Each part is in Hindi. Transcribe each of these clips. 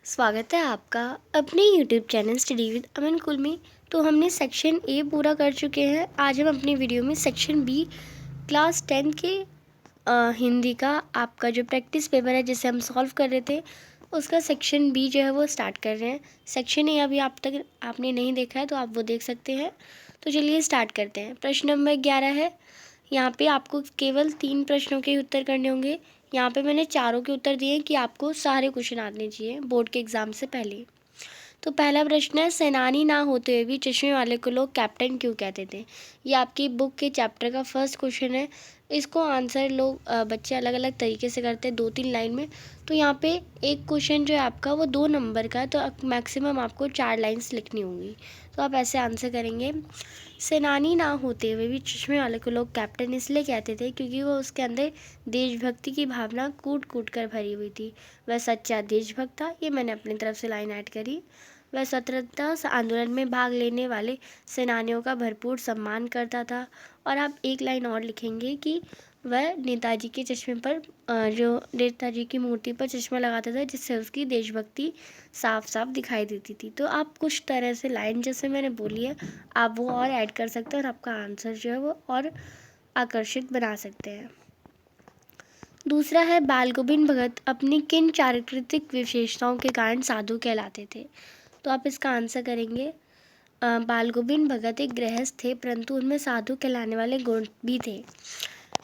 स्वागत है आपका अपने यूट्यूब चैनल स्टडी विद अमन कुल में। तो हमने सेक्शन ए पूरा कर चुके हैं। आज हम अपनी वीडियो में सेक्शन बी क्लास 10 के हिंदी का आपका जो प्रैक्टिस पेपर है जिसे हम सॉल्व कर रहे थे उसका सेक्शन बी जो है वो स्टार्ट कर रहे हैं। सेक्शन ए अभी आप तक आपने नहीं देखा है तो आप वो देख सकते हैं। तो चलिए स्टार्ट करते हैं। प्रश्न नंबर 11 है। यहाँ पे आपको केवल 3 प्रश्नों के उत्तर करने होंगे। यहाँ पे मैंने चारों के उत्तर दिए कि आपको सारे क्वेश्चन आने चाहिए बोर्ड के एग्ज़ाम से पहले। तो पहला प्रश्न है, सेनानी ना होते हुए भी चश्मे वाले को लोग कैप्टन क्यों कहते थे। ये आपकी बुक के चैप्टर का फर्स्ट क्वेश्चन है। इसको आंसर लोग बच्चे अलग अलग तरीके से करते हैं 2-3 लाइन में। तो यहाँ पे एक क्वेश्चन जो है आपका वो 2 नंबर का है, तो मैक्सिमम आपको 4 लाइन्स लिखनी होंगी। तो आप ऐसे आंसर करेंगे। सेनानी ना होते हुए भी चश्मे वाले को लोग कैप्टन इसलिए कहते थे क्योंकि वो उसके अंदर देशभक्ति की भावना कूट कूट कर भरी हुई थी। वह सच्चा देशभक्त था। ये मैंने अपनी तरफ से लाइन ऐड करी। वह स्वतंत्रता आंदोलन में भाग लेने वाले सेनानियों का भरपूर सम्मान करता था। और आप एक लाइन और लिखेंगे कि वह नेताजी के चश्मे पर जो नेताजी की मूर्ति पर चश्मा लगाता था जिससे उसकी देशभक्ति साफ साफ दिखाई देती थी। तो आप कुछ तरह से लाइन जैसे मैंने बोली है आप वो और ऐड कर सकते हैं और आपका आंसर जो है वो और आकर्षित बना सकते हैं। दूसरा है, बाल गोविंद भगत अपनी किन चारित्रिक विशेषताओं के कारण साधु कहलाते थे। तो आप इसका आंसर करेंगे। बाल गोविंद भगत एक गृहस्थ थे परंतु उनमें साधु कहलाने वाले गुण भी थे।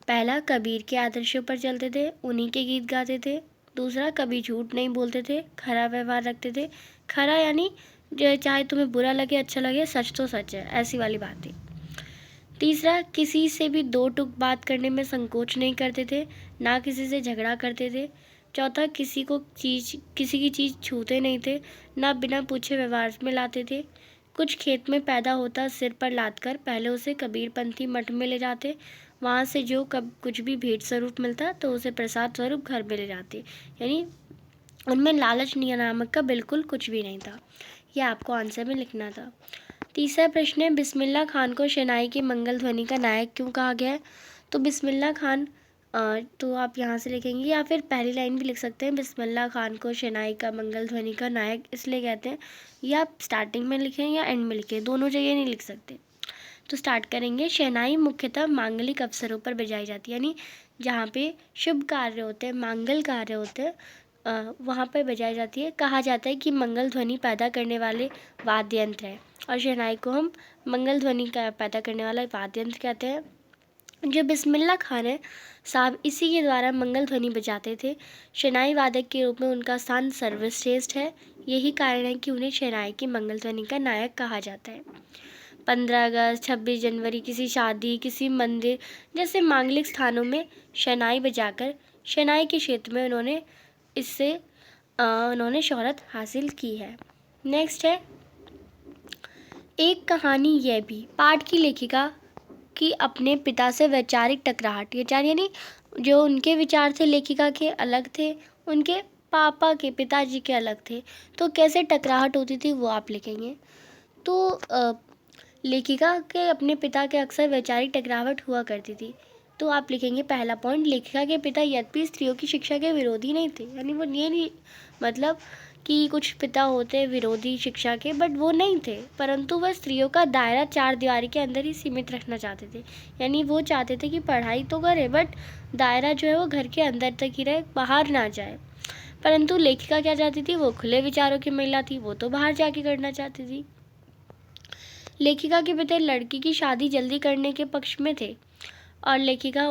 पहला, कबीर के आदर्शों पर चलते थे, उन्हीं के गीत गाते थे। दूसरा, कभी झूठ नहीं बोलते थे, खरा व्यवहार रखते थे। खरा यानी जो चाहे तुम्हें बुरा लगे अच्छा लगे सच तो सच है, ऐसी वाली बात है। तीसरा, किसी से भी दो टूक बात करने में संकोच नहीं करते थे, ना किसी से झगड़ा करते थे। चौथा, किसी की चीज़ छूते नहीं थे, ना बिना पूछे व्यवहार में लाते थे। कुछ खेत में पैदा होता सिर पर लाद कर पहले उसे कबीरपंथी मठ में ले जाते, वहाँ से जो कुछ भी भेंट स्वरूप मिलता तो उसे प्रसाद स्वरूप घर में ले जाते। यानी उनमें लालच नामक का बिल्कुल कुछ भी नहीं था। यह आपको आंसर में लिखना था। तीसरा प्रश्न है, बिस्मिल्लाह खान को शहनाई की मंगल ध्वनि का नायक क्यों कहा गया है। तो बिस्मिल्लाह खान तो आप यहाँ से लिखेंगे या फिर पहली लाइन भी लिख सकते हैं, बिस्मिल्लाह खान को शहनाई का मंगल ध्वनि का नायक इसलिए कहते हैं। या आप स्टार्टिंग में लिखें या एंड में लिखें, दोनों जगह नहीं लिख सकते। तो स्टार्ट करेंगे। शहनाई मुख्यतः मांगलिक अवसरों पर बजाई जाती है, यानी जहाँ पे शुभ कार्य होते हैं, मांगल कार्य होते हैं वहाँ पर बजाई जाती है। कहा जाता है कि मंगल ध्वनि पैदा करने वाले वाद्य यंत्र है और शहनाई को हम मंगल ध्वनि का पैदा करने वाला वाद्य यंत्र कहते हैं। जो बिस्मिल्लाह खान है साहब इसी के द्वारा मंगल ध्वनि बजाते थे। शहनाई वादक के रूप में उनका स्थान सर्वश्रेष्ठ है। यही कारण है कि उन्हें शहनाई की मंगल ध्वनि का नायक कहा जाता है। 15 अगस्त 26 जनवरी किसी शादी किसी मंदिर जैसे मांगलिक स्थानों में शहनाई बजाकर शहनाई के क्षेत्र में उन्होंने शोहरत हासिल की है। नेक्स्ट है, एक कहानी यह भी। पाठ की लेखिका की अपने पिता से वैचारिक टकराहट, यानी जो उनके विचार थे लेखिका के अलग थे, उनके पापा के पिताजी के अलग थे। तो कैसे टकराहट होती थी वो आप लिखेंगे। तो लेखिका के अपने पिता के अक्सर वैचारिक टकराहट हुआ करती थी। तो आप लिखेंगे पहला पॉइंट, लेखिका के पिता यद्यपि स्त्रियों की शिक्षा के विरोधी नहीं थे, यानी वो ये नहीं मतलब कि कुछ पिता होते विरोधी शिक्षा के बट वो नहीं थे, परंतु वह स्त्रियों का दायरा 4 दीवारी के अंदर ही सीमित रखना चाहते थे। यानी वो चाहते थे कि पढ़ाई तो करे बट दायरा जो है वो घर के अंदर तक ही रहे, बाहर ना जाए। परंतु लेखिका क्या चाहती थी, वो खुले विचारों की महिला थी, वो तो बाहर जाके करना चाहती थी। लेखिका के पिता लड़की की शादी जल्दी करने के पक्ष में थे और लेखिका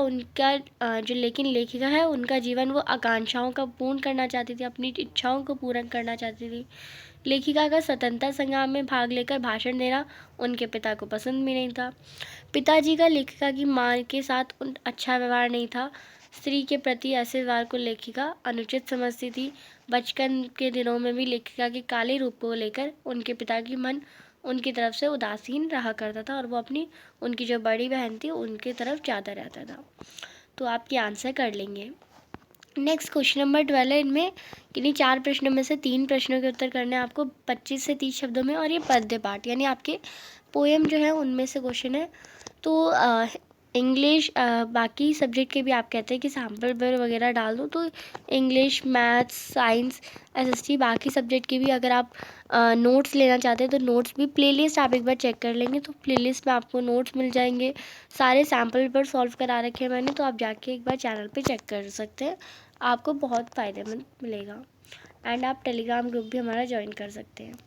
है उनका जीवन वो आकांक्षाओं का पूर्ण करना चाहती थी, अपनी इच्छाओं को पूर्ण करना चाहती थी। लेखिका का स्वतंत्रता संग्राम में भाग लेकर भाषण देना उनके पिता को पसंद भी नहीं था। पिताजी का लेखिका की मां के साथ अच्छा व्यवहार नहीं था। स्त्री के प्रति ऐसे व्यवहार को लेखिका अनुचित समझती थी। बचपन के दिनों में भी लेखिका के काले रूप को लेकर उनके पिता की मन उनकी तरफ से उदासीन रहा करता था और वो उनकी जो बड़ी बहन थी उनकी तरफ ज़्यादा रहता था। तो आप ये आंसर कर लेंगे। नेक्स्ट क्वेश्चन नंबर 12 है। इनमें किन्हीं 4 प्रश्नों में से 3 प्रश्नों के उत्तर करने हैं आपको 25 से 30 शब्दों में और ये पद्य पाठ यानी आपके पोएम जो है उनमें से क्वेश्चन है। तो इंग्लिश बाकी सब्जेक्ट के भी आप कहते हैं कि सैम्पल पेपर वगैरह डाल दो, तो इंग्लिश, मैथ्स, साइंस, एसएसटी बाकी सब्जेक्ट की भी अगर आप नोट्स लेना चाहते हैं तो नोट्स भी प्लेलिस्ट आप एक बार चेक कर लेंगे तो प्लेलिस्ट में आपको नोट्स मिल जाएंगे। सारे सैम्पल पेपर सॉल्व करा रखे हैं मैंने, तो आप जाके एक बार चैनल पे चेक कर सकते हैं, आपको बहुत फ़ायदेमंद मिलेगा। एंड आप टेलीग्राम ग्रुप भी हमारा ज्वाइन कर सकते हैं।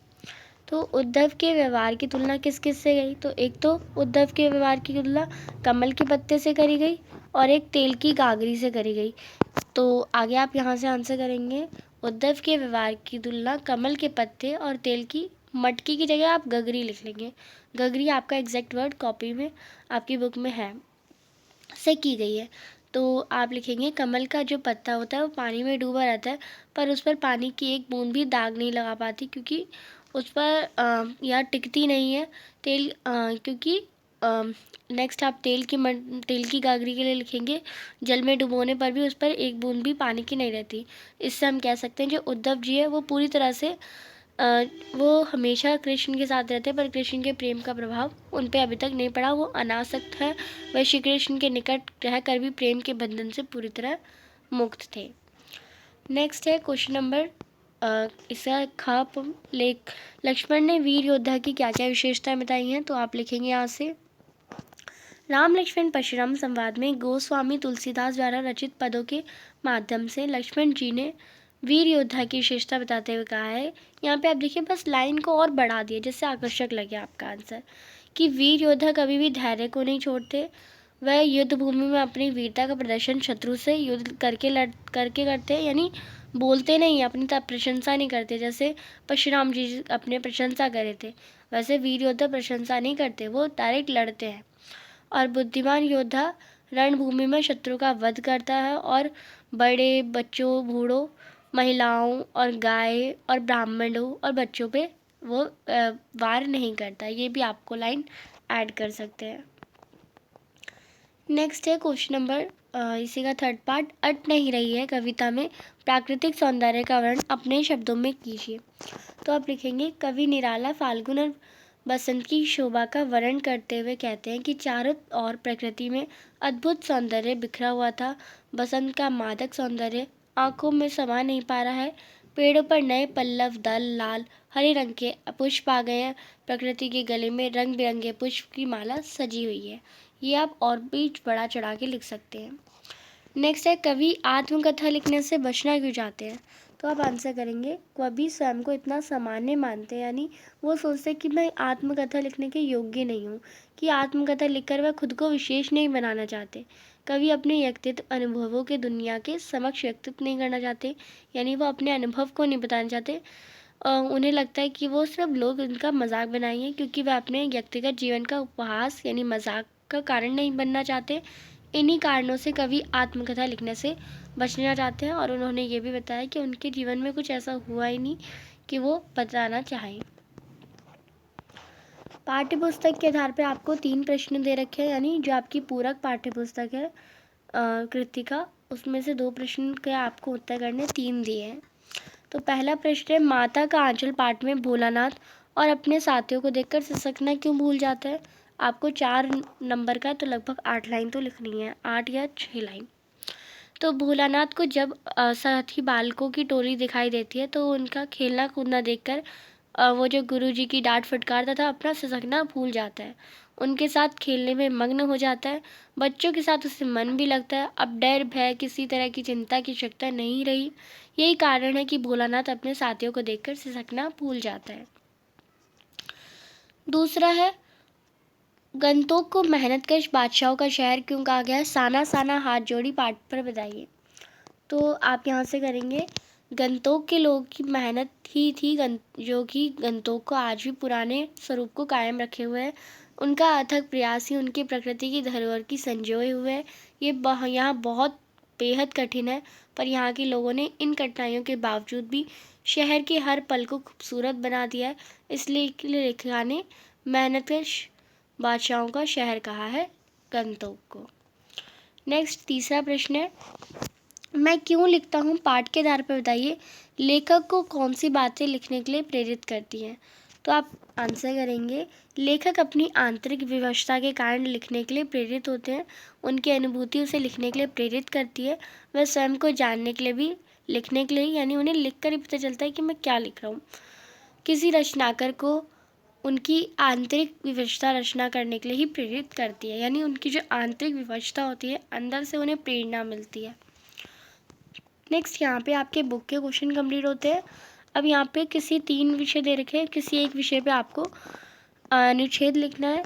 तो उद्धव के व्यवहार की तुलना किस किस से गई, तो एक तो उद्धव के व्यवहार की तुलना कमल के पत्ते से करी गई और एक तेल की गागरी से करी गई। तो आगे आप यहाँ से आंसर करेंगे, उद्धव के व्यवहार की तुलना कमल के पत्ते और तेल की मटकी की जगह आप गगरी लिख लेंगे। गगरी आपका एग्जैक्ट वर्ड कॉपी में आपकी बुक में है से की गई है। तो आप लिखेंगे कमल का जो पत्ता होता है वो पानी में डूबा रहता है, पर उस पर पानी की एक बूंद भी दाग नहीं लगा पाती, क्योंकि उस पर या टिकती नहीं है तेल, क्योंकि नेक्स्ट आप तेल की गागरी के लिए लिखेंगे, जल में डुबोने पर भी उस पर एक बूंद भी पानी की नहीं रहती। इससे हम कह सकते हैं जो उद्धव जी है वो पूरी तरह से वो हमेशा कृष्ण के साथ रहते हैं, पर कृष्ण के प्रेम का प्रभाव उन पर अभी तक नहीं पड़ा, वो अनासक्त है, वह श्री कृष्ण के निकट रहकर भी प्रेम के बंधन से पूरी तरह मुक्त थे। नेक्स्ट है क्वेश्चन नंबर इसका खाप लेख, लक्ष्मण ने वीर योद्धा की क्या क्या विशेषताएं बताई हैं, तो आप लिखेंगे यहाँ से, राम लक्ष्मण परशुराम संवाद में गोस्वामी तुलसीदास द्वारा रचित पदों के माध्यम से लक्ष्मण जी ने वीर योद्धा की विशेषता बताते हुए कहा है, यहाँ पे आप देखिए बस लाइन को और बढ़ा दिए जिससे आकर्षक लगे आपका आंसर, कि वीर योद्धा कभी भी धैर्य को नहीं छोड़ते, वह युद्ध भूमि में अपनी वीरता का प्रदर्शन शत्रु से युद्ध करके करते हैं, यानी बोलते नहीं, अपनी प्रशंसा नहीं करते, जैसे परशुराम जी अपने प्रशंसा करे थे, वैसे वीर योद्धा प्रशंसा नहीं करते, वो डायरेक्ट लड़ते हैं। और बुद्धिमान योद्धा रणभूमि में शत्रु का वध करता है और बड़े बच्चों, बूढ़ों, महिलाओं और गाय और ब्राह्मणों और बच्चों पे वो वार नहीं करता। ये भी आपको लाइन ऐड कर सकते हैं। नेक्स्ट है क्वेश्चन नंबर इसी का थर्ड पार्ट, अट नहीं रही है कविता में प्राकृतिक सौंदर्य का वर्णन अपने शब्दों में कीजिए। तो आप लिखेंगे, कवि निराला फाल्गुन और बसंत की शोभा का वर्णन करते हुए कहते हैं कि चारों ओर प्रकृति में अद्भुत सौंदर्य बिखरा हुआ था। बसंत का मादक सौंदर्य आंखों में समा नहीं पा रहा है, पेड़ों पर नए पल्लव दल लाल हरे रंग के पुष्प आ गए हैं, प्रकृति के गले में रंग बिरंगे पुष्प की माला सजी हुई है। ये आप और भी बड़ा चढ़ा के लिख सकते हैं। नेक्स्ट है, कवि आत्मकथा लिखने से बचना क्यों चाहते हैं, तो आप आंसर करेंगे, कवि स्वयं को इतना सामान्य मानते हैं, यानी वो सोचते हैं कि मैं आत्मकथा लिखने के योग्य नहीं हूँ, कि आत्मकथा लिखकर वह खुद को विशेष नहीं बनाना चाहते। कवि अपने व्यक्तित्व अनुभवों के दुनिया के समक्ष व्यक्तित्व नहीं करना चाहते, यानी वो अपने अनुभव को नहीं बताना चाहते। उन्हें लगता है कि वो सिर्फ लोग उनका मजाक बनाएंगे, क्योंकि वह अपने व्यक्तिगत जीवन का उपहास यानी मजाक का कारण नहीं बनना चाहते। इन्हीं कारणों से कवि आत्मकथा लिखने से बचना चाहते हैं, और उन्होंने ये भी बताया कि उनके जीवन में कुछ ऐसा हुआ ही नहीं कि वो बताना चाहें। पाठ्य पुस्तक के आधार पर आपको 3 प्रश्न दे रखे हैं, यानी जो आपकी पूरक पाठ्य पुस्तक है कृतिका, उसमें से 2 प्रश्न के आपको उत्तर करने 3 दिए हैं। तो पहला प्रश्न है, माता का आंचल पाठ में भोलानाथ और अपने साथियों को देखकर सिसकना क्यों भूल जाता है। आपको 4 नंबर का तो लगभग 8 लाइन तो लिखनी है, 8 या 6 लाइन। तो भोलानाथ को जब साथी बालकों की टोली दिखाई देती है तो उनका खेलना कूदना देखकर वो जो गुरुजी की डांट फटकारता था अपना सिसकना भूल जाता है, उनके साथ खेलने में मग्न हो जाता है, बच्चों के साथ उससे मन भी लगता है। अब डर भय किसी तरह की चिंता की आवश्यकता नहीं रही, यही कारण है कि भोलानाथ अपने साथियों को देखकर सिसकना भूल जाता है। दूसरा है, गंतोक को मेहनतकश बादशाहों का शहर क्यों कहा गया है, साना साना हाथ जोड़ी पाठ पर बताइए। तो आप यहाँ से करेंगे, गंतोक के लोगों की मेहनत ही थी जो कि गंतोक को आज भी पुराने स्वरूप को कायम रखे हुए है, उनका अथक प्रयास ही उनकी प्रकृति की धरोहर की संजोए हुए है। ये यहाँ बहुत बेहद कठिन है, पर यहाँ के लोगों ने इन कठिनाइयों के बावजूद भी शहर के हर पल को खूबसूरत बना दिया है, इसलिए लेखिका ने मेहनतकश बादशाहों का शहर कहा है गंतोक को। नेक्स्ट तीसरा प्रश्न है, मैं क्यों लिखता हूँ पाठ के आधार पर बताइए, लेखक को कौन सी बातें लिखने के लिए प्रेरित करती हैं। तो आप आंसर करेंगे, लेखक अपनी आंतरिक विवशता के कारण लिखने के लिए प्रेरित होते हैं। उनकी अनुभूति उसे लिखने के लिए प्रेरित करती है। वह स्वयं को जानने के लिए भी लिखने के लिए, यानी उन्हें लिखकर ही पता चलता है कि मैं क्या लिख रहा हूँ। किसी रचनाकार को उनकी आंतरिक विवशता रचना करने के लिए ही प्रेरित करती है, यानी उनकी जो आंतरिक विवशता होती है, अंदर से उन्हें प्रेरणा मिलती है। नेक्स्ट यहाँ पे आपके बुक के क्वेश्चन कंप्लीट होते हैं। अब यहाँ पे किसी 3 विषय दे रखे हैं, किसी एक विषय पे आपको अनुच्छेद लिखना है।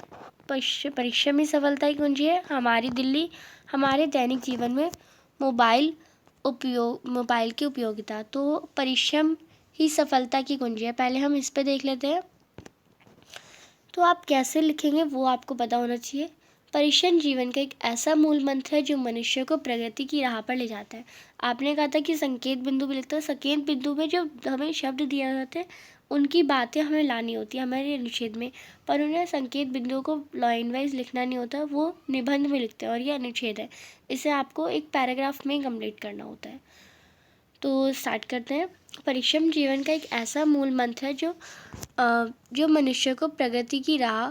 परिश्रम ही सफलता की कुंजी है। हमारी दिल्ली हमारे दैनिक जीवन में मोबाइल की उपयोगिता। तो परिश्रम ही सफलता की कुंजी है। पहले हम इस पे देख लेते हैं। तो आप कैसे लिखेंगे वो आपको पता होना चाहिए। परिश्रम जीवन का एक ऐसा मूल मंत्र है जो मनुष्य को प्रगति की राह पर ले जाता है। आपने कहा था कि संकेत बिंदु भी लिखते हैं। संकेत बिंदु में जो हमें शब्द दिए जाते हैं उनकी बातें हमें लानी होती है हमारे अनुच्छेद में, पर उन्हें संकेत बिंदुओं को लाइन वाइज लिखना नहीं होता, वो निबंध में लिखते हैं और ये अनुच्छेद है। इसे आपको एक पैराग्राफ में कंप्लीट करना होता है। तो स्टार्ट करते हैं। परिश्रम जीवन का एक ऐसा मूल मंत्र है जो मनुष्य को प्रगति की राह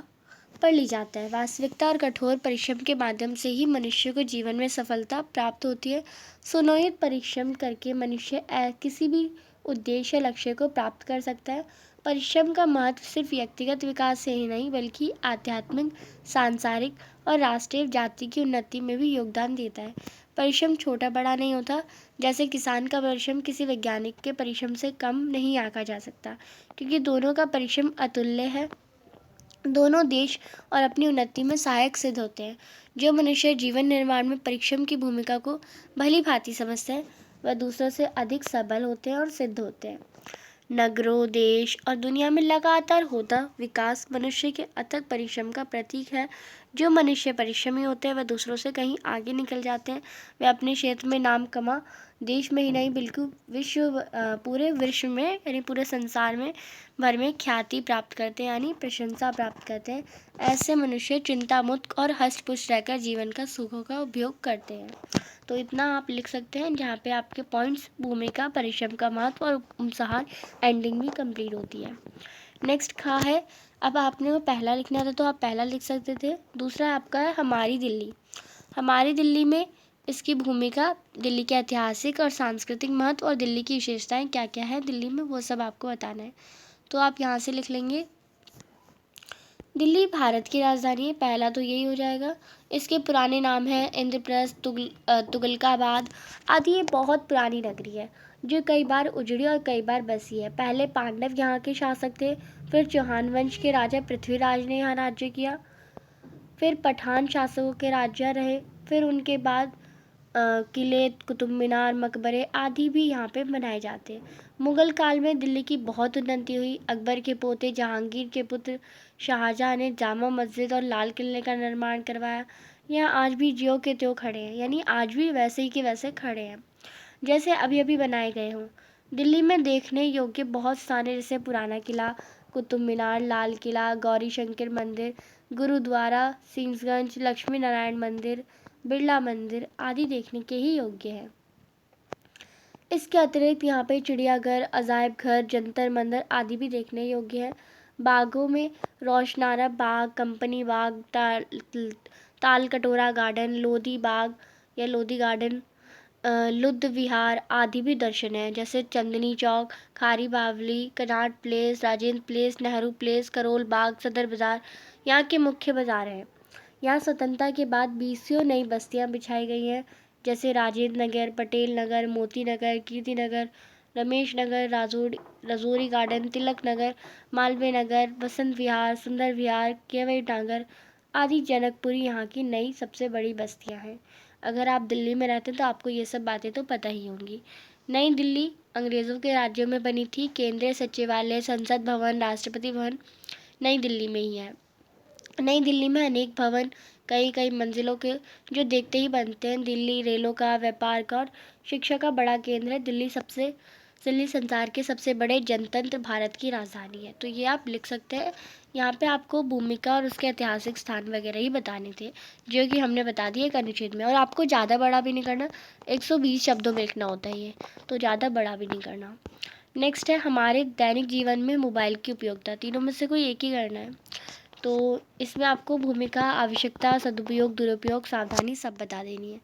पर ले जाता है। वास्तविकता और कठोर परिश्रम के माध्यम से ही मनुष्य को जीवन में सफलता प्राप्त होती है। सुनियोजित परिश्रम करके मनुष्य किसी भी उद्देश्य लक्ष्य को प्राप्त कर सकता है। परिश्रम का महत्व सिर्फ व्यक्तिगत विकास से ही नहीं बल्कि आध्यात्मिक, सांसारिक और राष्ट्रीय जाति की उन्नति में भी योगदान देता है। परिश्रम छोटा बड़ा नहीं होता। जैसे किसान का परिश्रम किसी वैज्ञानिक के परिश्रम से कम नहीं आंका जा सकता, क्योंकि दोनों का परिश्रम अतुल्य है। दोनों देश और अपनी उन्नति में सहायक सिद्ध होते हैं। जो मनुष्य जीवन निर्माण में परिश्रम की भूमिका को भली भांति समझते हैं वह दूसरों से अधिक सबल होते हैं और सिद्ध होते हैं। नगरों, देश और दुनिया में लगातार होता विकास मनुष्य के अथक परिश्रम का प्रतीक है। जो मनुष्य परिश्रमी होते हैं वह दूसरों से कहीं आगे निकल जाते हैं। वे अपने क्षेत्र में नाम कमा देश में ही नहीं बिल्कुल पूरे विश्व में यानी पूरे संसार में भर में ख्याति प्राप्त करते हैं, यानी प्रशंसा प्राप्त करते हैं। ऐसे मनुष्य चिंता मुक्त और हष्ट-पुष्ट रहकर जीवन का सुखों का उपभोग करते हैं। तो इतना आप लिख सकते हैं, जहाँ पे आपके पॉइंट्स भूमिका, परिश्रम का महत्व और उपसंहार एंडिंग भी कंप्लीट होती है। नेक्स्ट खा है। अब आपने वो पहला लिखना था तो आप पहला लिख सकते थे। दूसरा आपका है हमारी दिल्ली। हमारी दिल्ली में इसकी भूमिका, दिल्ली के ऐतिहासिक और सांस्कृतिक महत्व और दिल्ली की विशेषताएं क्या क्या है दिल्ली में, वो सब आपको बताना है। तो आप यहाँ से लिख लेंगे, दिल्ली भारत की राजधानी है। पहला तो यही हो जाएगा। इसके पुराने नाम हैं इंद्रप्रस्थ, तुगलकाबाद आदि। ये बहुत पुरानी नगरी है जो कई बार उजड़ी और कई बार बसी है। पहले पांडव यहाँ के शासक थे, फिर चौहान वंश के राजा पृथ्वीराज ने यहाँ राज्य किया, फिर पठान शासकों के राज्य रहे, फिर उनके बाद किले, कुतुब मीनार, मकबरे आदि भी यहाँ पे बनाए जाते हैं। मुगल काल में दिल्ली की बहुत उन्नति हुई। अकबर के पोते जहांगीर के पुत्र शाहजहां ने जामा मस्जिद और लाल किले का निर्माण करवाया। यहाँ आज भी ज्यों के त्यों खड़े हैं, यानी आज भी वैसे ही के वैसे खड़े हैं जैसे अभी अभी बनाए गए हों। दिल्ली में देखने योग्य बहुत सारे, जैसे पुराना किला, कुतुब मीनार, लाल किला, गौरी शंकर मंदिर, गुरुद्वारा, सिंहगंज, लक्ष्मी नारायण मंदिर, बिरला मंदिर आदि देखने के ही योग्य है। इसके अतिरिक्त यहाँ पे चिड़ियाघर, अजायब घर, जंतर मंदिर आदि भी देखने योग्य है। बागों में रोशनारा बाग, कंपनी बाग, ताल कटोरा गार्डन, लोधी बाग या लोधी गार्डन, लुद्ध विहार आदि भी दर्शन है। जैसे चंदनी चौक, खारी बावली, कनाट प्लेस, राजेंद्र प्लेस, नेहरू प्लेस, करोल बाग, सदर बाजार यहाँ के मुख्य बाजार हैं। यहाँ स्वतंत्रता के बाद 20 नई बस्तियाँ बिछाई गई हैं, जैसे राजेंद्र नगर, पटेल नगर, मोती नगर, कीर्ति नगर, रमेश नगर, राजौरी गार्डन, तिलक नगर, मालवीय नगर, वसंत विहार, सुंदर विहार, केवई नगर आदि जनकपुरी यहाँ की नई सबसे बड़ी बस्तियाँ हैं। अगर आप दिल्ली में रहते हैं तो आपको ये सब बातें तो पता ही होंगी। नई दिल्ली अंग्रेज़ों के राज्यों में बनी थी। केंद्रीय सचिवालय, संसद भवन, राष्ट्रपति भवन नई दिल्ली में ही है। नई दिल्ली में अनेक भवन कई कई मंजिलों के जो देखते ही बनते हैं। दिल्ली रेलों का, व्यापार का और शिक्षा का बड़ा केंद्र है। दिल्ली संसार के सबसे बड़े जनतंत्र भारत की राजधानी है। तो ये आप लिख सकते हैं। यहाँ पे आपको भूमिका और उसके ऐतिहासिक स्थान वगैरह ही बताने थे, जो कि हमने बता दिए एक अनुच्छेद में। और आपको ज़्यादा बड़ा भी नहीं करना, 120 शब्दों में लिखना होता है ये, तो ज़्यादा बड़ा भी नहीं करना। नेक्स्ट है हमारे दैनिक जीवन में मोबाइल की उपयोगिता। तीनों में से कोई एक ही करना है। तो इसमें आपको भूमिका, आवश्यकता, सदुपयोग, दुरुपयोग, सावधानी सब बता देनी है।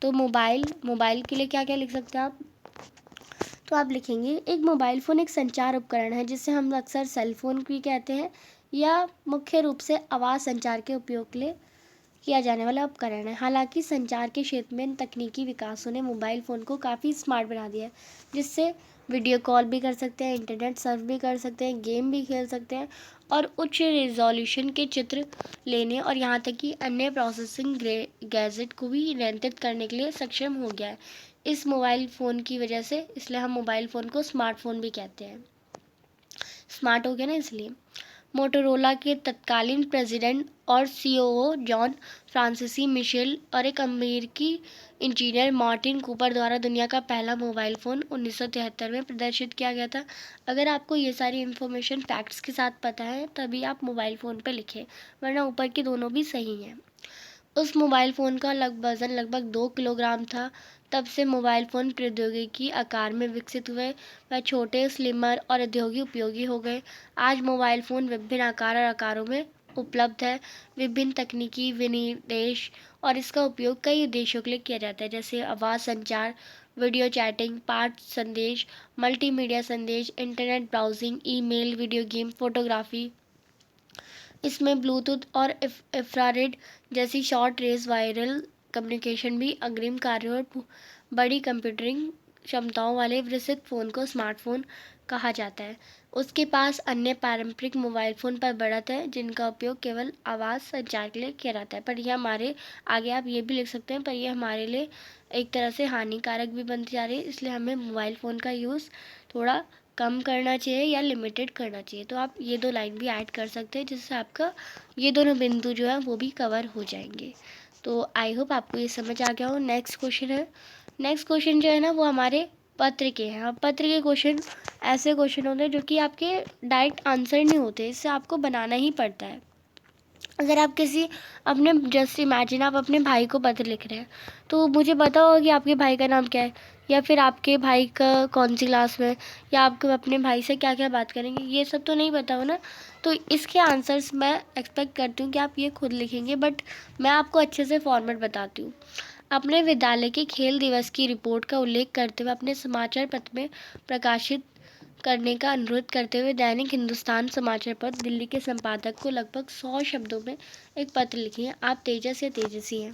तो मोबाइल के लिए क्या क्या लिख सकते हैं आप? तो आप लिखेंगे एक मोबाइल फ़ोन एक संचार उपकरण है जिसे हम अक्सर सेल फ़ोन भी कहते हैं। यह मुख्य रूप से आवाज़ संचार के उपयोग के लिए किया जाने वाला उपकरण है। हालांकि संचार के क्षेत्र में तकनीकी विकासों ने मोबाइल फ़ोन को काफ़ी स्मार्ट बना दिया है, जिससे वीडियो कॉल भी कर सकते हैं, इंटरनेट सर्फ भी कर सकते हैं, गेम भी खेल सकते हैं और उच्च रिजोल्यूशन के चित्र लेने और यहाँ तक कि अन्य प्रोसेसिंग गैजेट को भी नियंत्रित करने के लिए सक्षम हो गया है इस मोबाइल फ़ोन की वजह से। इसलिए हम मोबाइल फ़ोन को स्मार्टफोन भी कहते हैं। स्मार्ट हो गया ना इसलिए। मोटोरोला के तत्कालीन प्रेसिडेंट और सीईओ जॉन फ्रांसिसी मिशेल और एक अमेरिकी इंजीनियर मार्टिन कूपर द्वारा दुनिया का पहला मोबाइल फ़ोन 1973 में प्रदर्शित किया गया था। अगर आपको ये सारी इन्फॉर्मेशन फैक्ट्स के साथ पता है तभी आप मोबाइल फ़ोन पे लिखें, वरना ऊपर की दोनों भी सही हैं। उस मोबाइल फ़ोन का वज़न लगभग 2 किलोग्राम था। तब से मोबाइल फ़ोन प्रौद्योगिकी आकार में विकसित हुए, वह छोटे, स्लिमर और औद्योगिक उपयोगी हो गए। आज मोबाइल फ़ोन विभिन्न आकार और आकारों में उपलब्ध है। विभिन्न तकनीकी विनिर्देश और इसका उपयोग कई उद्देश्यों के लिए किया जाता है, जैसे आवाज़ संचार, वीडियो चैटिंग, पाठ संदेश, मल्टीमीडिया संदेश, internet browsing, email, video game, photography. इसमें ब्लूटूथ और इंफ्रारेड जैसी शॉर्ट रेंज वायरल कम्युनिकेशन भी अग्रिम कार्यों और बड़ी कंप्यूटिंग क्षमताओं वाले विकसित फ़ोन को स्मार्टफोन कहा जाता है। उसके पास अन्य पारंपरिक मोबाइल फ़ोन पर बढ़त है जिनका उपयोग केवल आवाज़ संचार के लिए किया जाता है। पर यह हमारे आगे आप ये भी लिख सकते हैं, पर यह हमारे लिए एक तरह से हानिकारक भी बनती जा रही है, इसलिए हमें मोबाइल फ़ोन का यूज़ थोड़ा कम करना चाहिए या लिमिटेड करना चाहिए। तो आप ये 2 लाइन भी ऐड कर सकते हैं जिससे आपका ये दोनों बिंदु जो है वो भी कवर हो जाएंगे। तो आई होप आपको ये समझ आ गया हो। नेक्स्ट क्वेश्चन है, नेक्स्ट क्वेश्चन जो है ना वो हमारे पत्र के हैं। अब पत्र के क्वेश्चन ऐसे क्वेश्चन होते हैं जो कि आपके डायरेक्ट आंसर नहीं होते, इससे आपको बनाना ही पड़ता है। अगर आप किसी अपने जस्ट इमेजिन आप अपने भाई को पत्र लिख रहे हैं, तो मुझे पता होगा कि आपके भाई का नाम क्या है, या फिर आपके भाई का कौन सी क्लास में, या आप अपने भाई से क्या क्या बात करेंगे, ये सब तो नहीं पता हो ना। तो इसके आंसर्स मैं एक्सपेक्ट करती हूँ कि आप ये खुद लिखेंगे, बट मैं आपको अच्छे से फॉर्मेट बताती हूँ। अपने विद्यालय के खेल दिवस की रिपोर्ट का उल्लेख करते हुए अपने समाचार पत्र में प्रकाशित करने का अनुरोध करते हुए दैनिक हिंदुस्तान समाचार पत्र दिल्ली के संपादक को लगभग 100 शब्दों में एक पत्र लिखिए। आप तेजस या तेजस्वी हैं।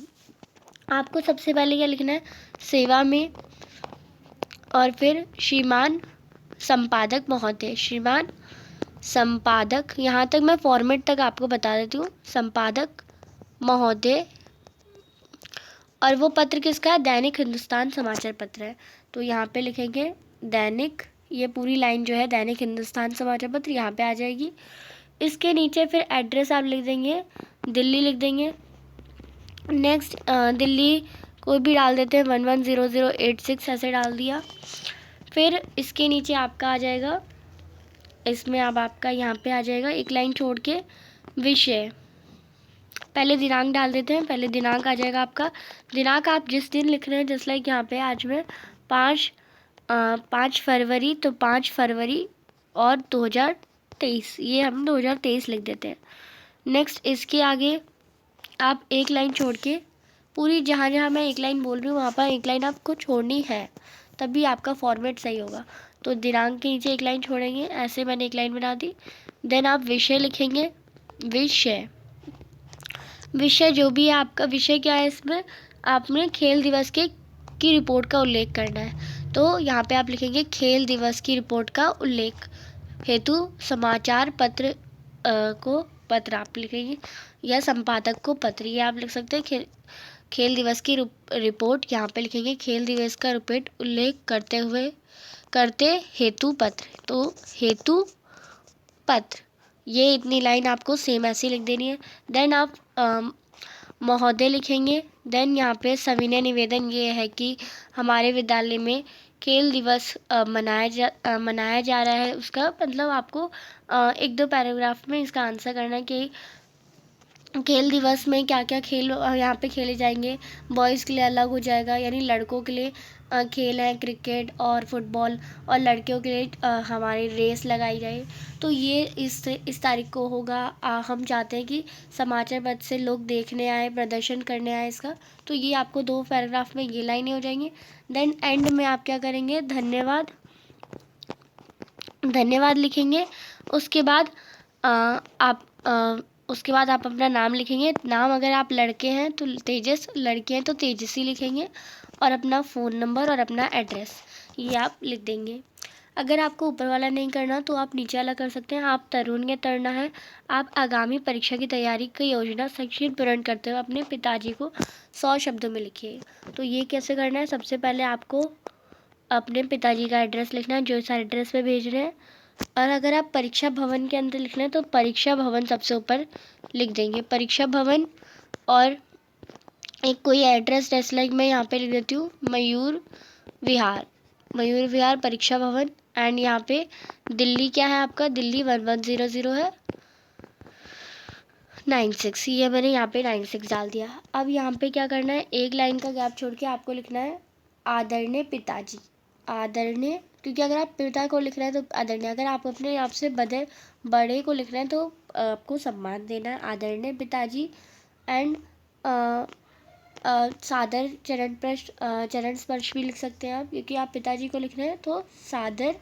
आपको सबसे पहले क्या लिखना है, सेवा में, और फिर श्रीमान संपादक महोदय, श्रीमान संपादक, यहाँ तक मैं फॉर्मेट तक आपको बता देती हूँ, संपादक महोदय। और वो पत्र किसका है, दैनिक हिंदुस्तान समाचार पत्र है। तो यहाँ पे लिखेंगे दैनिक, ये पूरी लाइन जो है दैनिक हिंदुस्तान समाचार पत्र यहाँ पे आ जाएगी। इसके नीचे फिर एड्रेस आप लिख देंगे, दिल्ली लिख देंगे। नेक्स्ट दिल्ली कोई भी डाल देते हैं, 110086 ऐसे डाल दिया। फिर इसके नीचे आपका आ जाएगा, इसमें अब आपका यहाँ पे आ जाएगा एक लाइन छोड़ के विषय, पहले दिनांक डाल देते हैं, पहले दिनांक आ जाएगा आपका। दिनांक आप जिस दिन लिख रहे हैं, जस्ट लाइक यहाँ पे आज में 5 फरवरी, तो 5 फरवरी और 2023, ये हम 2023 लिख देते हैं। नेक्स्ट इसके आगे आप एक लाइन छोड़ के पूरी, जहाँ जहाँ मैं एक लाइन बोल रही हूँ वहाँ पर एक लाइन आपको छोड़नी है, तभी आपका फॉर्मेट सही होगा। तो दिनांक के नीचे एक लाइन छोड़ेंगे, ऐसे मैंने एक लाइन बना दी। देन आप विषय लिखेंगे, विषय, विषय जो भी है आपका विषय क्या है, इसमें आपने खेल दिवस की रिपोर्ट का उल्लेख करना है। तो यहाँ पे आप लिखेंगे खेल दिवस की रिपोर्ट का उल्लेख हेतु समाचार पत्र को पत्र आप लिखेंगे, या संपादक को पत्र, ये आप लिख सकते हैं। खेल दिवस की रिपोर्ट यहाँ पे लिखेंगे खेल दिवस का रिपोर्ट उल्लेख करते हेतु पत्र, तो हेतु पत्र, ये इतनी लाइन आपको सेम ऐसी लिख देनी है। देन आप महोदय लिखेंगे। देन यहाँ पे सविनय निवेदन ये है कि हमारे विद्यालय में खेल दिवस मनाया जा रहा है, उसका मतलब आपको 1-2 पैराग्राफ में इसका आंसर करना है कि खेल दिवस में क्या क्या खेल यहाँ पे खेले जाएंगे। बॉयज़ के लिए अलग हो जाएगा, यानी लड़कों के लिए खेल है क्रिकेट और फुटबॉल, और लड़कियों के लिए हमारी रेस लगाई जाए। तो ये इस तारीख को होगा। हम चाहते हैं कि समाचार पत्र से लोग देखने आए, प्रदर्शन करने आए इसका। तो ये आपको 2 पैराग्राफ में ये लाइनें हो जाएंगी। देन एंड में आप क्या करेंगे, धन्यवाद, धन्यवाद लिखेंगे। उसके बाद उसके बाद आप अपना नाम लिखेंगे। नाम अगर आप लड़के हैं तो तेजस, लड़के हैं तो तेजस्वी लिखेंगे, और अपना फ़ोन नंबर और अपना एड्रेस ये आप लिख देंगे। अगर आपको ऊपर वाला नहीं करना तो आप नीचे वाला कर सकते हैं। आप तरुण या तरुणा है, आप आगामी परीक्षा की तैयारी की योजना संक्षिप्त विवरण करते हुए अपने पिताजी को 100 शब्दों में लिखिए। तो ये कैसे करना है, सबसे पहले आपको अपने पिताजी का एड्रेस लिखना है जो इस एड्रेस पे भेज रहे हैं। और अगर आप परीक्षा भवन के अंदर लिखना है तो परीक्षा भवन सबसे ऊपर लिख देंगे, परीक्षा भवन। और एक कोई एड्रेस, जैसे लाइक मैं यहाँ पे लिख देती हूँ मयूर विहार, मयूर विहार परीक्षा भवन। एंड यहाँ पे दिल्ली क्या है आपका, दिल्ली 1100 है 96, ये मैंने यहाँ पे 96 डाल दिया। अब यहाँ पे क्या करना है, एक लाइन का गैप छोड़ के आपको लिखना है आदरणीय पिताजी, आदरणीय, क्योंकि अगर आप पिता को लिख रहे हैं तो आदरणीय, अगर आप अपने आप से बड़े को लिख रहे हैं तो आपको सम्मान देना है, आदरणीय पिताजी। एंड सादर चरण स्पर्श भी लिख सकते हैं आप, क्योंकि आप पिताजी को लिख रहे हैं तो सादर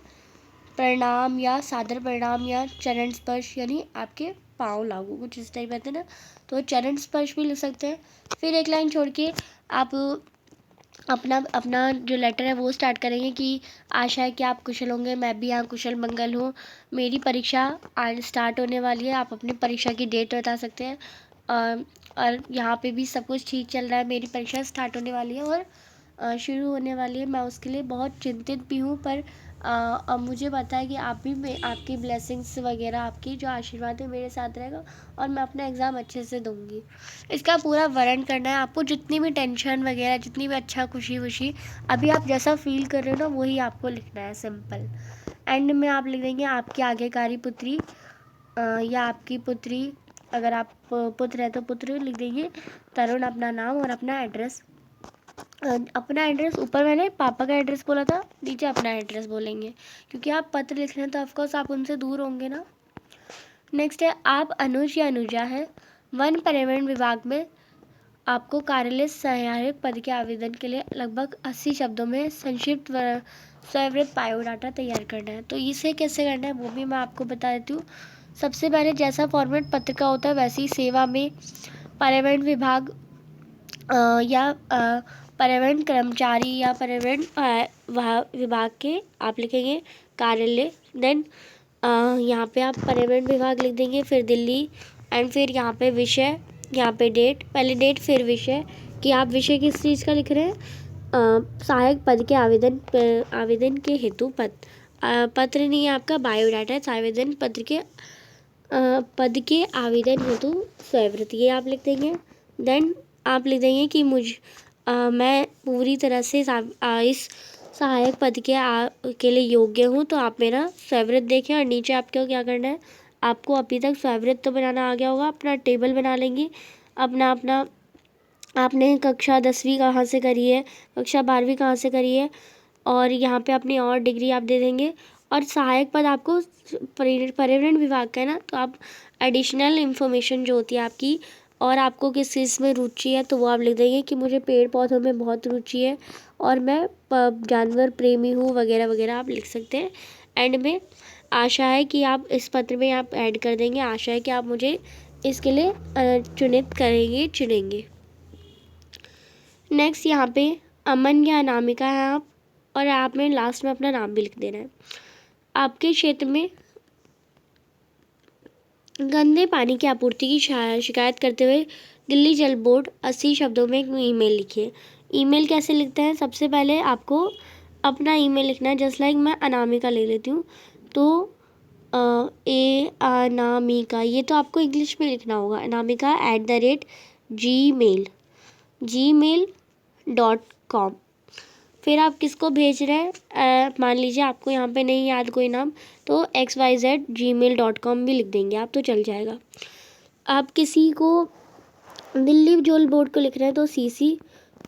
प्रणाम या चरण स्पर्श, यानी आपके पाँव लागू, कुछ इस टाइप रहते हैं ना, तो चरण स्पर्श भी लिख सकते हैं। फिर एक लाइन छोड़ के आप अपना जो लेटर है वो स्टार्ट करेंगे कि आशा है कि आप कुशल होंगे, मैं भी यहाँ कुशल मंगल हूँ, मेरी परीक्षा आज स्टार्ट होने वाली है। आप अपनी परीक्षा की डेट बता सकते हैं, और यहाँ पे भी सब कुछ ठीक चल रहा है, मेरी परीक्षा स्टार्ट होने वाली है और शुरू होने वाली है, मैं उसके लिए बहुत चिंतित भी हूँ, पर अब मुझे पता है कि आप भी आपकी ब्लेसिंग्स वगैरह, आपकी जो आशीर्वाद है मेरे साथ रहेगा, और मैं अपना एग्ज़ाम अच्छे से दूँगी। इसका पूरा वर्णन करना है आपको, जितनी भी टेंशन वगैरह, जितनी भी अच्छा खुशी खुशी अभी आप जैसा फील कर रहे हो ना, वही आपको लिखना है, सिंपल। एंड में आप लिख देंगे आपकी आज्ञाकारी पुत्री या आपकी पुत्री, अगर आप पुत्र है तो पुत्र लिख देंगे, तरुण अपना नाम और अपना एड्रेस। अपना एड्रेस ऊपर मैंने पापा का एड्रेस बोला था, नीचे अपना एड्रेस बोलेंगे, क्योंकि आप पत्र लिख रहे हैं तो ऑफकोर्स आप उनसे दूर होंगे ना। नेक्स्ट है, आप अनुज या अनुजा है, वन पर्यावरण विभाग में आपको कार्यालय सहायक पद के आवेदन के लिए लगभग 80 शब्दों में संक्षिप्त स्ववृत्त बायोडाटा तैयार करना है। तो इसे कैसे करना है वो भी मैं आपको बता देती हूँ। सबसे पहले जैसा फॉर्मेट पत्र का होता है वैसी सेवा में पर्यावरण विभाग या पर्यावरण कर्मचारी या पर्यावरण विभाग के आप लिखेंगे कार्यालय। देन यहाँ पे आप पर्यावरण विभाग लिख देंगे, फिर दिल्ली, एंड फिर यहाँ पे विषय, यहाँ पे डेट, पहले डेट फिर विषय, कि आप विषय किस चीज़ का लिख रहे हैं, सहायक पद के आवेदन के हेतु पत्र नहीं है आपका, बायोडाटा है, आवेदन पद के आवेदन हेतु स्ववृत्त, ये आप लिख देंगे। देन आप लिख देंगे कि मैं पूरी तरह से इस सहायक पद के लिए योग्य हूँ, तो आप मेरा स्ववृत्त देखें। और नीचे आपको क्या करना है, आपको अभी तक स्ववृत्त तो बनाना आ गया होगा, अपना टेबल बना लेंगे, अपना आपने कक्षा 10वीं कहाँ से करी है, कक्षा 12वीं कहाँ से करी है, और यहाँ पे अपनी और डिग्री आप दे देंगे। और सहायक पद आपको पर्यावरण विभाग का है ना, तो आप एडिशनल इन्फॉर्मेशन जो होती है आपकी, और आपको किस चीज़ में रुचि है तो वो आप लिख देंगे कि मुझे पेड़ पौधों में बहुत रुचि है और मैं जानवर प्रेमी हूँ, वगैरह वगैरह आप लिख सकते हैं। एंड में आशा है कि आप इस पत्र में आप ऐड कर देंगे, आशा है कि आप मुझे इसके लिए चुनेंगे। नेक्स्ट यहाँ पे अमन या अनामिका है आप, और आपने लास्ट में अपना नाम भी लिख देना है। आपके क्षेत्र में गंदे पानी की आपूर्ति की शिकायत करते हुए दिल्ली जल बोर्ड 80 शब्दों में एक ईमेल लिखिए। ईमेल कैसे लिखते हैं, सबसे पहले आपको अपना ईमेल लिखना है, जस्ट लाइक मैं अनामिका ले लेती हूँ, तो अनामिका, ये तो आपको इंग्लिश में लिखना होगा, अनामिका @gmail.com। फिर आप किसको भेज रहे हैं, मान लीजिए आपको यहाँ पे नहीं याद कोई नाम, तो xyz@gmail.com भी लिख देंगे आप, तो चल जाएगा। आप किसी को दिल्ली जल बोर्ड को लिख रहे हैं तो CC,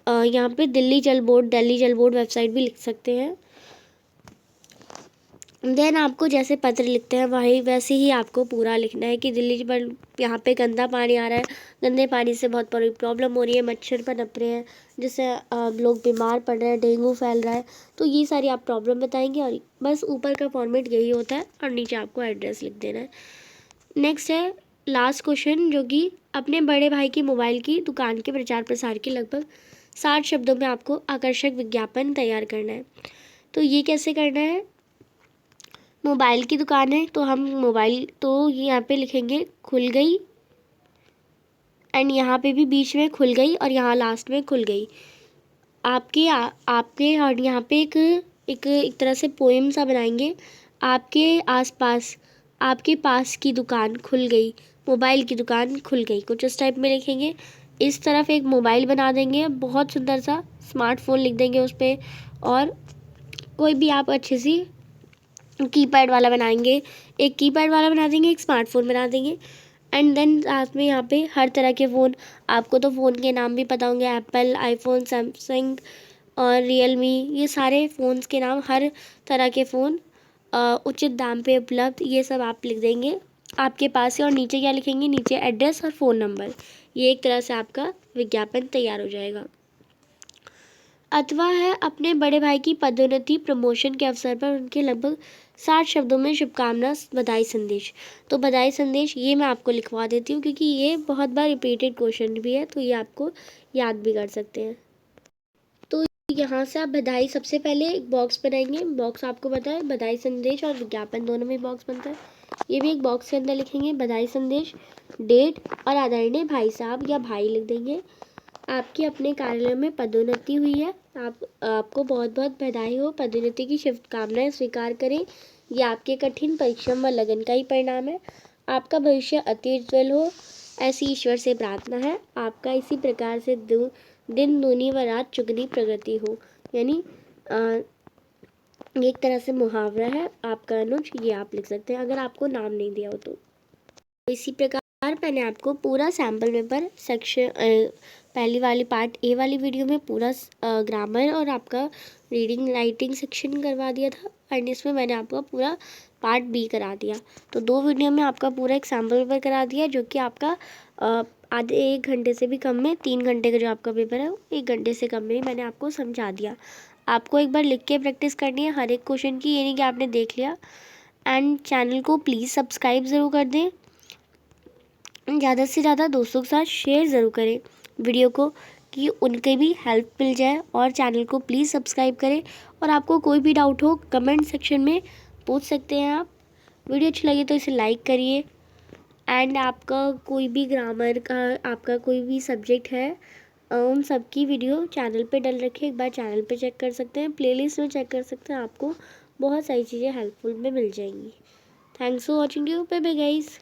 यहाँ पे दिल्ली जल बोर्ड वेबसाइट भी लिख सकते हैं। देन आपको जैसे पत्र लिखते हैं वही वैसे ही आपको पूरा लिखना है कि दिल्ली पर यहाँ पे गंदा पानी आ रहा है, गंदे पानी से बहुत बड़ी प्रॉब्लम हो रही है, मच्छर पनप रहे हैं जिससे लोग बीमार पड़ रहे हैं, डेंगू फैल रहा है। तो ये सारी आप प्रॉब्लम बताएंगे और बस ऊपर का फॉर्मेट यही होता है और नीचे आपको एड्रेस लिख देना है। नेक्स्ट है लास्ट क्वेश्चन, जो कि अपने बड़े भाई की मोबाइल की दुकान के प्रचार प्रसार के लगभग 60 शब्दों में आपको आकर्षक विज्ञापन तैयार करना है। तो ये कैसे करना है, मोबाइल की दुकान है तो हम मोबाइल तो यहाँ पे लिखेंगे खुल गई, एंड यहाँ पे भी बीच में खुल गई और यहाँ लास्ट में खुल गई। आपके और यहाँ पे एक तरह से पोएम सा बनाएंगे, आपके आसपास आपके पास की दुकान खुल गई, मोबाइल की दुकान खुल गई, कुछ इस टाइप में लिखेंगे। इस तरफ एक मोबाइल बना देंगे, बहुत सुंदर सा स्मार्टफोन लिख देंगे उस पर, और कोई भी आप अच्छी सी कीपैड वाला बनाएंगे, एक कीपैड वाला बना देंगे, एक स्मार्टफोन बना देंगे। एंड देन साथ में यहाँ पे हर तरह के फ़ोन, आपको तो फ़ोन के नाम भी पता होंगे, एप्पल, आईफोन, सैमसंग और रियलमी, ये सारे फ़ोन्स के नाम, हर तरह के फ़ोन उचित दाम पे उपलब्ध, ये सब आप लिख देंगे आपके पास है। और नीचे क्या लिखेंगे, नीचे एड्रेस और फ़ोन नंबर। ये एक तरह से आपका विज्ञापन तैयार हो जाएगा। अथवा है अपने बड़े भाई की पदोन्नति प्रमोशन के अवसर पर उनके लगभग 60 शब्दों में शुभकामना बधाई संदेश। तो बधाई संदेश ये मैं आपको लिखवा देती हूँ क्योंकि ये बहुत बार रिपीटेड क्वेश्चन भी है, तो ये आपको याद भी कर सकते हैं। तो यहाँ से आप बधाई, सबसे पहले एक बॉक्स बनाएंगे, बॉक्स आपको पता है बधाई संदेश और विज्ञापन दोनों में बॉक्स बनता है। ये भी एक बॉक्स के अंदर लिखेंगे बधाई संदेश, डेट और आदरणीय भाई साहब या भाई लिख देंगे। आपकी अपने कार्यालय में पदोन्नति हुई है, आपको बहुत बहुत बधाई हो, पदोन्नति की शुभकामनाएं स्वीकार करें, ये आपके कठिन परिश्रम व लगन का ही परिणाम है। आपका भविष्य अति उज्ज्वल हो, ऐसी ईश्वर से प्रार्थना है। आपका इसी प्रकार से दिन दूनी व रात चुगनी प्रगति हो। यानी एक तरह से मुहावरा है आपका अनुज, ये आप लिख सकते हैं अगर आपको नाम नहीं दिया हो तो। इसी प्रकार मैंने आपको पूरा सैम्पल पेपर सेक्शन पहली वाली पार्ट ए वाली वीडियो में पूरा ग्रामर और आपका रीडिंग राइटिंग सेक्शन करवा दिया था, एंड इसमें मैंने आपका पूरा पार्ट बी करा दिया। तो 2 वीडियो में आपका पूरा एक सैम्पल पेपर करा दिया, जो कि आपका आधे 1 घंटे से भी कम में, 3 घंटे का जो आपका पेपर है 1 घंटे से कम में ही मैंने आपको समझा दिया। आपको एक बार लिख के प्रैक्टिस करनी है हर एक क्वेश्चन की, ये नहीं कि आपने देख लिया। एंड चैनल को प्लीज़ सब्सक्राइब ज़रूर कर दें, ज़्यादा से ज़्यादा दोस्तों के साथ शेयर ज़रूर करें वीडियो को, कि उनके भी हेल्प मिल जाए। और चैनल को प्लीज़ सब्सक्राइब करें, और आपको कोई भी डाउट हो कमेंट सेक्शन में पूछ सकते हैं आप। वीडियो अच्छी लगी तो इसे लाइक करिए, एंड आपका कोई भी ग्रामर का, आपका कोई भी सब्जेक्ट है, उन सब की वीडियो चैनल पे डल रखी है, एक बार चैनल पे चेक कर सकते हैं, प्लेलिस्ट में चेक कर सकते हैं, आपको बहुत सारी चीज़ें हेल्पफुल में मिल जाएंगी। Thanks for watching you, bye bye guys.